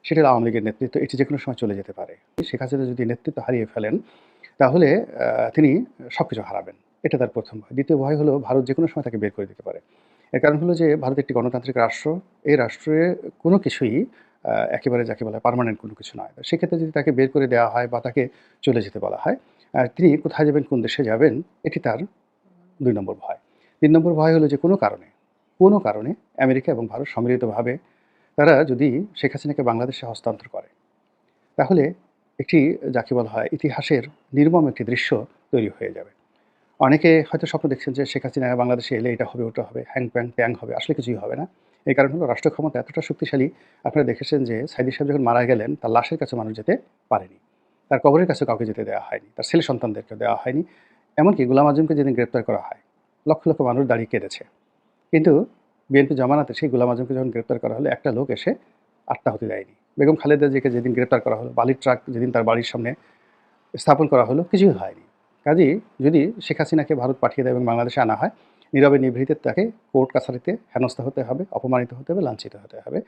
সেটা হলো আওয়ামী লীগের নেতৃত্ব। এটি যেকোনো সময় চলে যেতে পারে। শেখ হাসিনা যদি নেতৃত্ব হারিয়ে ফেলেন, তাহলে তিনি সবকিছু হারাবেন। এটা তার ১ম ভয়। ২য় ভয় হলো ভারত যেকোনো সময় তাকে বের করে দিতে পারে। এর কারণ হলো যে ভারত একটি গণতান্ত্রিক রাষ্ট্র। এই রাষ্ট্রে কোনো কিছুই একেবারে যাকে বলা হয় পার্মানেন্ট কোনো কিছু নয়। সেক্ষেত্রে যদি তাকে বের করে দেওয়া হয় বা তাকে চলে যেতে বলা হয়, তিনি কোথায় যাবেন, কোন দেশে যাবেন, এটি তার ২ নম্বর ভয়। ৩ নম্বর ভয় হলো যে কোনো কারণে আমেরিকা এবং ভারত সম্মিলিতভাবে তারা যদি শেখ হাসিনাকে বাংলাদেশে হস্তান্তর করে, তাহলে একটি যাকে বলা হয় ইতিহাসের নির্মম একটি দৃশ্য তৈরি হয়ে যাবে। অনেকে হয়তো স্বপ্ন দেখছেন যে শেখ হাসিনা বাংলাদেশে এলে এটা হবে, ওটা হবে, হ্যাং-প্যাং, ট্যাং হবে। আসলে কিছুই হবে না। এর কারণ হলো রাষ্ট্র ক্ষমতা এতটা শক্তিশালী, আপনারা দেখেছেন যে সাইদী সাহেব যখন মারা গেলেন, তার লাশের কাছে মানুষ যেতে পারেনি। তার কবরের কাছেও কাউকে যেতে দেওয়া হয়নি। তার ছেলে সন্তানদেরকেও দেওয়া হয়নি। এমনকি গোলাম আজমকে যেদিন গ্রেপ্তার করা হয়, লক্ষ, লক্ষ মানুষ দাঁড়িয়ে কেঁদেছে। কিন্তু বিএনপি জামানাতে সেই গোলাম আজমকে যখন গ্রেপ্তার করা হলো, একটা লোক এসে আত্মাহুতি দেয়নি। বেগম খালেদা জিয়াকে যেদিন গ্রেপ্তার করা হলো, বালির ট্রাক যেদিন তার বাড়ির সামনে স্থাপন করা হলো, কিছুই হয়নি। কাজেই যদি শেখ হাসিনাকে ভারত পাঠিয়ে দেয় এবং বাংলাদেশে আনা হয়, নীরবে নিভৃতে তাকে কোর্ট কাছারিতে হেনস্থা হতে হবে, অপমানিত হতে হবে, লাঞ্ছিত হতে হবে।